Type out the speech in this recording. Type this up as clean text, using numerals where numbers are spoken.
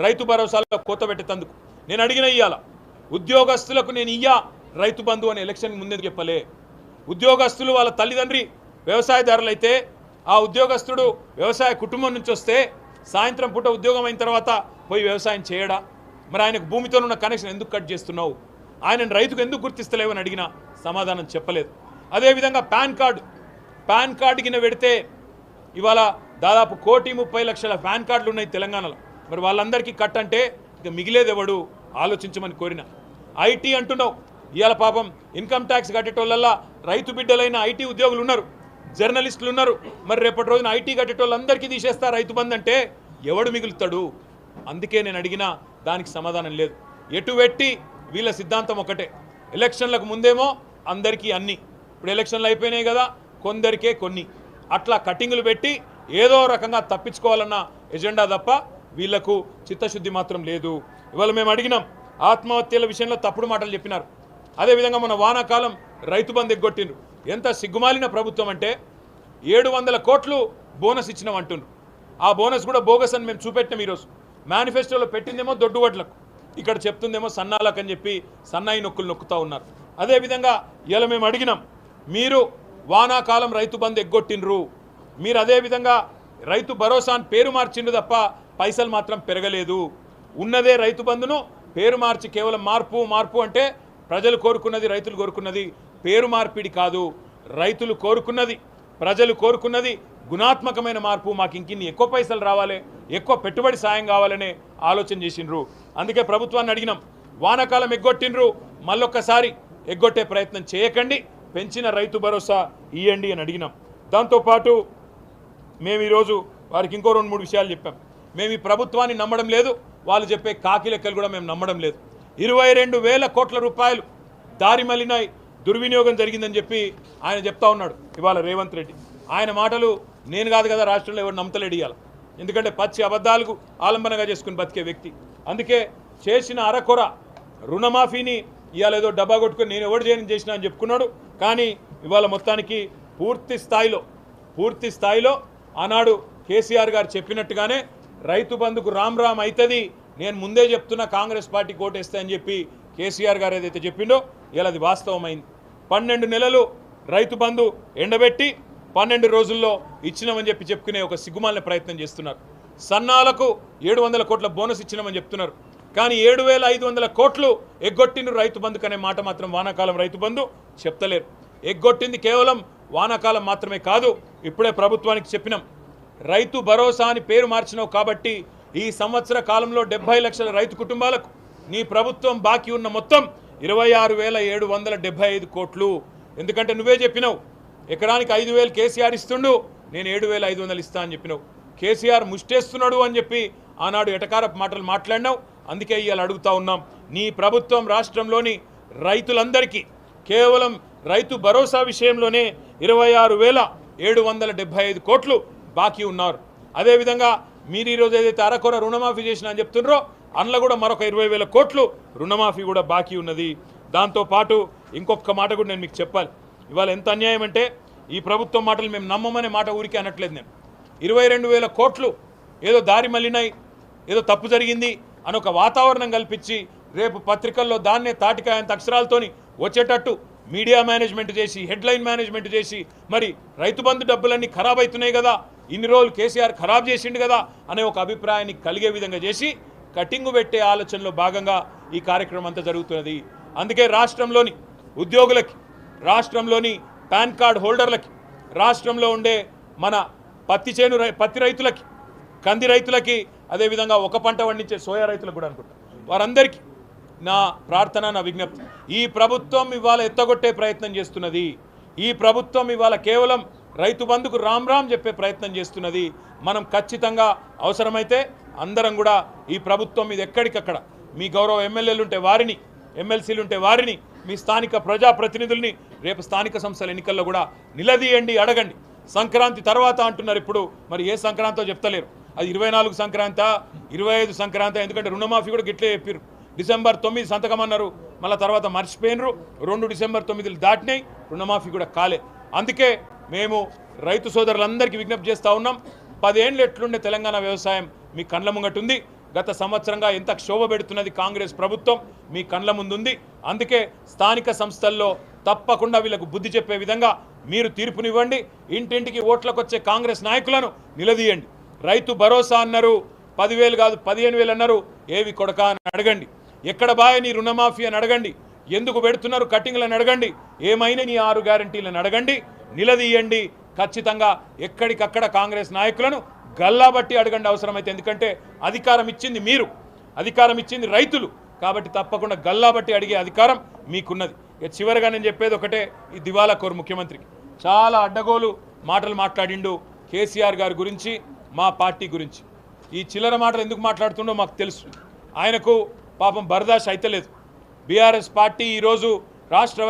రైతు భరోసాలో కోత పెట్టేందుకు నేను అడిగిన ఇయ్యాల ఉద్యోగస్తులకు నేను రైతు బంధు అని ఎలక్షన్ ముందే చెప్పలే. ఉద్యోగస్తులు వాళ్ళ తల్లిదండ్రి వ్యవసాయదారులు అయితే ఆ ఉద్యోగస్తుడు వ్యవసాయ కుటుంబం నుంచి వస్తే సాయంత్రం పూట ఉద్యోగం అయిన తర్వాత పోయి వ్యవసాయం చేయడా? మరి ఆయనకు భూమితో ఉన్న కనెక్షన్ ఎందుకు కట్ చేస్తున్నావు? ఆయనను రైతుకు ఎందుకు గుర్తిస్తలేవు అని అడిగినా సమాధానం చెప్పలేదు. అదేవిధంగా పాన్ కార్డు కింద పెడితే ఇవాళ దాదాపు 1,30,00,000 పాన్ కార్డులు ఉన్నాయి తెలంగాణలో. మరి వాళ్ళందరికీ కట్ అంటే ఇక మిగిలేదెవడు ఆలోచించమని కోరిన. ఐటీ అంటున్నావు, ఇవాళ పాపం ఇన్కమ్ ట్యాక్స్ కట్టేటోళ్ళల్లా రైతు బిడ్డలైన ఐటీ ఉద్యోగులు ఉన్నారు, జర్నలిస్టులు ఉన్నారు. మరి రేపటి రోజున ఐటీ కట్టేటోళ్ళందరికీ తీసేస్తా రైతు బంధు అంటే ఎవడు మిగులుతాడు? అందుకే నేను అడిగినా దానికి సమాధానం లేదు. ఎటు పెట్టి వీళ్ళ సిద్ధాంతం ఒకటే, ఎలక్షన్లకు ముందేమో అందరికీ అన్ని, ఇప్పుడు ఎలక్షన్లు అయిపోయినాయి కదా కొందరికే కొన్ని, అట్లా కటింగులు పెట్టి ఏదో రకంగా తప్పించుకోవాలన్న ఎజెండా తప్ప వీళ్లకు చిత్తశుద్ధి మాత్రం లేదు. ఇవాళ మేము అడిగినాం, ఆత్మహత్యల విషయంలో తప్పుడు మాటలు చెప్పినారు. అదేవిధంగా మన వానాకాలం రైతు బంధు ఎగ్గొట్టిండ్రు. ఎంత సిగ్గుమాలిన ప్రభుత్వం అంటే 700 కోట్లు బోనస్ ఇచ్చినాం అంటున్నారు. ఆ బోనస్ కూడా బోగస్ అని మేము చూపెట్టినాం. ఈరోజు మేనిఫెస్టోలో పెట్టిందేమో దొడ్డువడ్లకు, ఇక్కడ చెప్తుందేమో సన్నాలకు అని చెప్పి సన్నాయి నొక్కులు నొక్కుతూ ఉన్నారు. అదేవిధంగా ఇలా మేము అడిగినాం, మీరు వానాకాలం రైతు బంధు ఎగ్గొట్టిండ్రు, మీరు అదేవిధంగా రైతు భరోసా అని పేరు మార్చిండ్రు తప్ప పైసలు మాత్రం పెరగలేదు. ఉన్నదే రైతు బంధును పేరు మార్చి కేవలం మార్పు అంటే ప్రజలు కోరుకున్నది, రైతులు కోరుకున్నది పేరు మార్పిడి కాదు. రైతులు కోరుకున్నది, ప్రజలు కోరుకున్నది గుణాత్మకమైన మార్పు. మాకు ఇంకిన్ని ఎక్కువ పైసలు రావాలి, ఎక్కువ పెట్టుబడి సాయం కావాలనే ఆలోచన చేసిండ్రు. అందుకే ప్రభుత్వాన్ని అడిగినాం, వానాకాలం ఎగ్గొట్టిండ్రు, మళ్ళొక్కసారి ఎగ్గొట్టే ప్రయత్నం చేయకండి, పెంచిన రైతు భరోసా ఇవ్వండి అని అడిగినాం. దాంతోపాటు మేము ఈరోజు వారికి ఇంకో 2-3 విషయాలు చెప్పాం. మేము ఈ ప్రభుత్వాన్ని నమ్మడం లేదు, వాళ్ళు చెప్పే కాకి లెక్కలు కూడా మేము నమ్మడం లేదు. 22,000 కోట్ల రూపాయలు దారి మళ్ళినాయి, దుర్వినియోగం జరిగిందని చెప్పి ఆయన చెప్తా ఉన్నాడు ఇవాళ రేవంత్ రెడ్డి. ఆయన మాటలు నేను కాదు కదా, రాష్ట్రంలో ఎవరు నమ్మతలేడు ఇవాళ. ఎందుకంటే పచ్చి అబద్ధాలకు ఆలంబనగా చేసుకుని బతికే వ్యక్తి. అందుకే చేసిన అరకొర రుణమాఫీని ఇవాళ ఏదో డబ్బా కొట్టుకొని నేను ఎవరు చేసినా అని చెప్పుకున్నాడు. కానీ ఇవాళ మొత్తానికి పూర్తి స్థాయిలో ఆనాడు కేసీఆర్ గారు చెప్పినట్టుగానే రైతు బంధుకు రామ్ అవుతుంది, నేను ముందే చెప్తున్నా కాంగ్రెస్ పార్టీ కోటేస్తా అని చెప్పి కేసీఆర్ గారు ఏదైతే చెప్పిండో ఇలా అది వాస్తవమైంది. 12 నెలలు రైతు బంధు ఎండబెట్టి 12 రోజుల్లో ఇచ్చినామని చెప్పి చెప్పుకునే ఒక సిగ్గుమాలిన ప్రయత్నం చేస్తున్నారు. సన్నాలకు 700 కోట్ల బోనస్ ఇచ్చినామని చెప్తున్నారు. కానీ 7,500 కోట్లు ఎగ్గొట్టిండ్రు రైతు బంధు అనే మాట మాత్రం వానాకాలం రైతు బంధు చెప్తలేరు. ఎగ్గొట్టింది కేవలం వానాకాలం మాత్రమే కాదు, ఇప్పుడే ప్రభుత్వానికి చెప్పినాం, రైతు భరోసా అని పేరు మార్చినావు కాబట్టి ఈ సంవత్సర కాలంలో 70 లక్షల రైతు కుటుంబాలకు నీ ప్రభుత్వం బాకీ ఉన్న మొత్తం 26,775 కోట్లు. ఎందుకంటే నువ్వే చెప్పినావు ఎకరానికి 5,000 కేసీఆర్ ఇస్తుండు, నేను 7,500 ఇస్తా అని చెప్పినావు. కేసీఆర్ ముష్టేస్తున్నాడు అని చెప్పి ఆనాడు ఎటకారపు మాటలు మాట్లాడినావు. అందుకే ఇవాళ అడుగుతా ఉన్నాం, నీ ప్రభుత్వం రాష్ట్రంలోని రైతులందరికీ కేవలం రైతు భరోసా విషయంలోనే 26,775 కోట్లు బాకీ ఉన్నారు. అదేవిధంగా మీరు ఈరోజు ఏదైతే అరకొర రుణమాఫీ చేసినా అని చెప్తున్నారో అందులో కూడా మరొక 20,000 కోట్లు రుణమాఫీ కూడా బాకీ ఉన్నది. దాంతోపాటు ఇంకొక మాట కూడా నేను మీకు చెప్పాలి. ఇవాళ ఎంత అన్యాయం అంటే ఈ ప్రభుత్వం మాటలు మేము నమ్మమనే మాట ఊరికే అనట్లేదు. నేను 22,000 కోట్లు ఏదో దారి మళ్ళినాయి, ఏదో తప్పు జరిగింది అని ఒక వాతావరణం కల్పించి రేపు పత్రికల్లో దాన్నే తాటికాయంత అక్షరాలతోని వచ్చేటట్టు మీడియా మేనేజ్మెంట్ చేసి, హెడ్లైన్ మేనేజ్మెంట్ చేసి, మరి రైతు బంధు డబ్బులన్నీ ఖరాబ్ అవుతున్నాయి కదా, ఇన్ని రోజులు కేసీఆర్ ఖరాబ్ చేసిండు కదా అనే ఒక అభిప్రాయాన్ని కలిగే విధంగా చేసి కటింగు పెట్టే ఆలోచనలో భాగంగా ఈ కార్యక్రమం అంతా జరుగుతున్నది. అందుకే రాష్ట్రంలోని ఉద్యోగులకి, రాష్ట్రంలోని పాన్ కార్డ్ హోల్డర్లకి, రాష్ట్రంలో ఉండే మన పత్తి రైతులకి, కంది రైతులకి, అదేవిధంగా ఒక పంట పండించే సోయా రైతులకు కూడా అనుకుంటా వారందరికీ నా ప్రార్థన, నా విజ్ఞప్తి, ఈ ప్రభుత్వం ఇవాళ ఎత్తగొట్టే ప్రయత్నం చేస్తున్నది. ఈ ప్రభుత్వం ఇవాళ కేవలం రైతు బంధుకు రామ్ చెప్పే ప్రయత్నం చేస్తున్నది. మనం ఖచ్చితంగా అవసరమైతే అందరం కూడా ఈ ప్రభుత్వం మీద ఎక్కడికక్కడ మీ గౌరవ ఎమ్మెల్యేలు ఉంటే వారిని, ఎమ్మెల్సీలు ఉంటే వారిని, మీ స్థానిక ప్రజాప్రతినిధుల్ని రేపు స్థానిక సంస్థల ఎన్నికల్లో కూడా నిలదీయండి, అడగండి. సంక్రాంతి తర్వాత అంటున్నారు, ఇప్పుడు మరి ఏ సంక్రాంతో చెప్తలేరు. అది 24 సంక్రాంతి, 25 సంక్రాంతి, ఎందుకంటే రుణమాఫీ కూడా గిట్లే చెప్పారు. డిసెంబర్ 9 సంతకం అన్నారు, మళ్ళీ తర్వాత మర్చిపోయినరు. 2 డిసెంబర్ 9 దాటినాయి, రుణమాఫీ కూడా కాలే. అందుకే మేము రైతు సోదరులందరికీ విజ్ఞప్తి చేస్తూ ఉన్నాం, 10 ఏళ్ళు ఎట్లుండే తెలంగాణ వ్యవసాయం మీ కండ్ల ముంగటుంది. గత సంవత్సరంగా ఎంత క్షోభ పెడుతున్నది కాంగ్రెస్ ప్రభుత్వం మీ కండ్ల ముందుంది. అందుకే స్థానిక సంస్థల్లో తప్పకుండా వీళ్ళకు బుద్ధి చెప్పే విధంగా మీరు తీర్పునివ్వండి. ఇంటింటికి ఓట్లకు వచ్చే కాంగ్రెస్ నాయకులను నిలదీయండి. రైతు భరోసా అన్నారు, 10,000 కాదు 15,000 అన్నారు. ఏవి కొడక అని అడగండి. ఎక్కడ బాయ్ నీ రుణమాఫీ అని అడగండి. ఎందుకు పెడుతున్నారు కట్టింగ్లను అడగండి. ఏమైనా నీ 6 గ్యారంటీలను అడగండి, నిలదీయండి. ఖచ్చితంగా ఎక్కడికక్కడ కాంగ్రెస్ నాయకులను గల్లాబట్టి అడగండి అవసరమైతే. ఎందుకంటే అధికారం ఇచ్చింది మీరు, అధికారం ఇచ్చింది రైతులు. కాబట్టి తప్పకుండా గల్లాబట్టి అడిగే అధికారం మీకున్నది. ఇక చివరిగా నేను చెప్పేది ఒకటే, ఈ దివాలా కోరు ముఖ్యమంత్రికి చాలా అడ్డగోలు మాటలు మాట్లాడిండు కేసీఆర్ గారి గురించి, మా పార్టీ గురించి. ఈ చిల్లర మాటలు ఎందుకు మాట్లాడుతుండో మాకు తెలుసు. ఆయనకు పాపం బర్దాష్ అయితలేదు. బీఆర్ఎస్ పార్టీ ఈరోజు రాష్ట్ర